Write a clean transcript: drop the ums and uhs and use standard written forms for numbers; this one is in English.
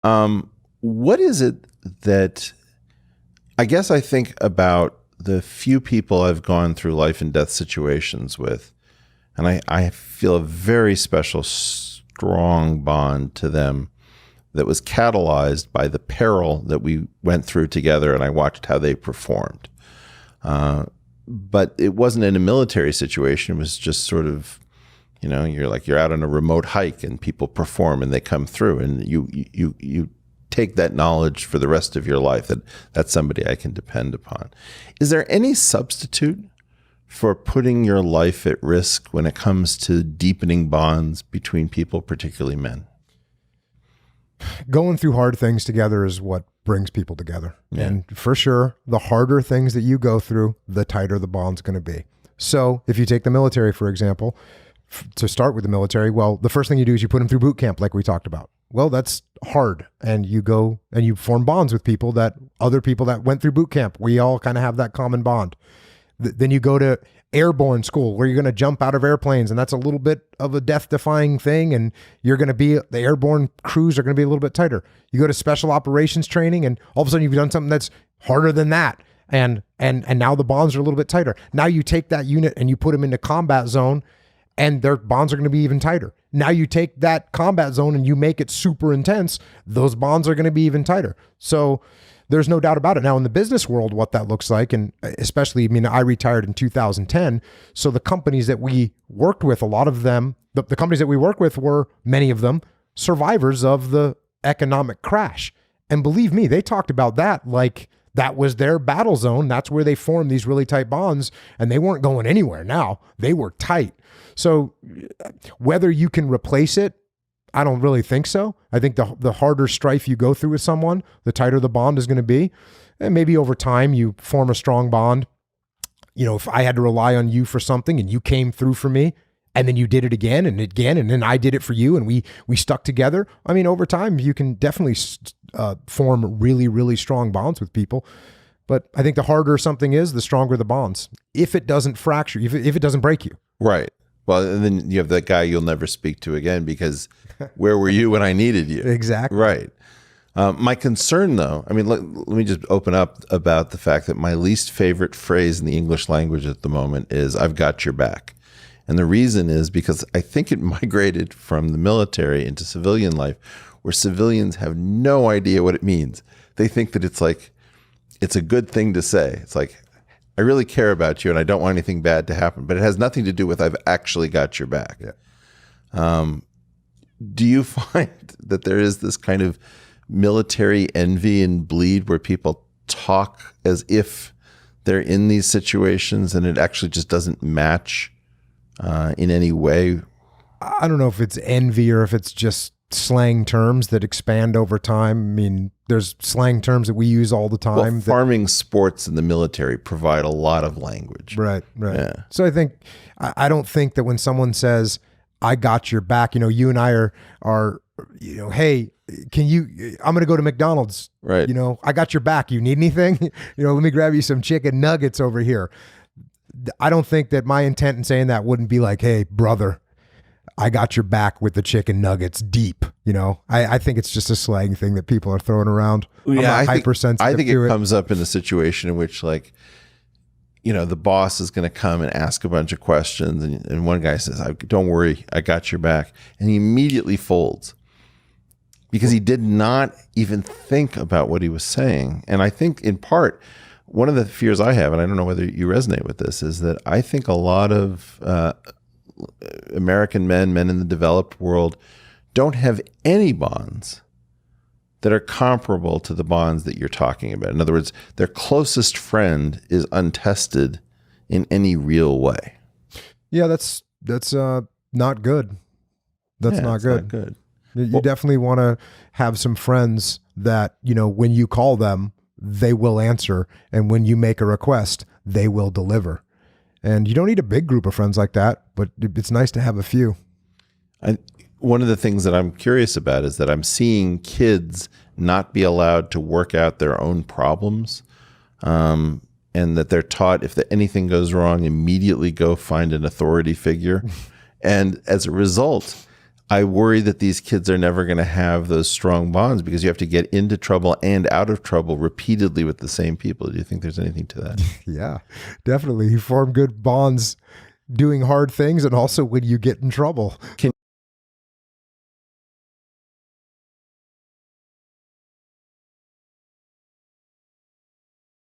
What is it that I guess I think about the few people I've gone through life and death situations with, and I feel a very special, strong bond to them that was catalyzed by the peril that we went through together, and I watched how they performed. But it wasn't in a military situation. It was just sort of, you're out on a remote hike and people perform and they come through, and you take that knowledge for the rest of your life that that's somebody I can depend upon. Is there any substitute for putting your life at risk when it comes to deepening bonds between people, particularly men? Going through hard things together is what brings people together. Yeah. And for sure, the harder things that you go through, the tighter the bond's going to be. So if you take the military, for example, to start with the military, well, the first thing you do is you put them through boot camp, like we talked about. Well, that's hard. And you go and you form bonds with other people that went through boot camp. We all kind of have that common bond. Then you go to airborne school where you're going to jump out of airplanes, and that's a little bit of a death-defying thing, and the airborne crews are going to be a little bit tighter. You go to special operations training, and all of a sudden you've done something that's harder than that, and now the bonds are a little bit tighter. Now you take that unit and you put them into combat zone, and their bonds are going to be even tighter. Now you take that combat zone and you make it super intense, those bonds are going to be even tighter. So there's no doubt about it. Now in the business world, what that looks like, and especially, I retired in 2010. So the companies that we worked with, a lot of them, the companies that we work with were, many of them, survivors of the economic crash. And believe me, they talked about that like that was their battle zone. That's where they formed these really tight bonds, and they weren't going anywhere now. They were tight. So whether you can replace it, I don't really think so. I think the harder strife you go through with someone, the tighter the bond is going to be. And maybe over time you form a strong bond. If I had to rely on you for something and you came through for me, and then you did it again and again, and then I did it for you, and we stuck together. Over time you can definitely form really, really strong bonds with people. But I think the harder something is, the stronger the bonds. If it doesn't fracture, if it doesn't break you. Right. Well, and then you have that guy you'll never speak to again because where were you when I needed you? Exactly. Right. My concern, though, let me just open up about the fact that my least favorite phrase in the English language at the moment is "I've got your back." And the reason is because I think it migrated from the military into civilian life, where civilians have no idea what it means. They think that it's a good thing to say. It's like, I really care about you and I don't want anything bad to happen, but it has nothing to do with I've actually got your back. Yeah. Do you find that there is this kind of military envy and bleed where people talk as if they're in these situations and it actually just doesn't match in any way? I don't know if it's envy or if it's just slang terms that expand over time. There's slang terms that we use all the time. Well, farming, sports, and the military provide a lot of language. Right. Yeah. So I don't think that when someone says, "I got your back," you and I are hey, I'm going to go to McDonald's. Right. I got your back. You need anything? Let me grab you some chicken nuggets over here. I don't think that my intent in saying that wouldn't be like, "Hey, brother, I got your back with the chicken nuggets deep." I think it's just a slang thing that people are throwing around. Yeah, I'm hypersensitive. I think it comes up in a situation in which, the boss is going to come and ask a bunch of questions, and one guy says, "Don't worry, I got your back," and he immediately folds because he did not even think about what he was saying. And I think, in part, one of the fears I have, and I don't know whether you resonate with this, is that I think a lot of American men in the developed world, don't have any bonds that are comparable to the bonds that you're talking about. In other words, their closest friend is untested in any real way. Yeah, that's not good. That's not good. You definitely want to have some friends that, when you call them, they will answer. And when you make a request, they will deliver. And you don't need a big group of friends like that, but it's nice to have a few. One of the things that I'm curious about is that I'm seeing kids not be allowed to work out their own problems, and that they're taught if anything goes wrong, immediately go find an authority figure. And as a result, I worry that these kids are never going to have those strong bonds because you have to get into trouble and out of trouble repeatedly with the same people. Do you think there's anything to that? Yeah, definitely. You form good bonds doing hard things and also when you get in trouble.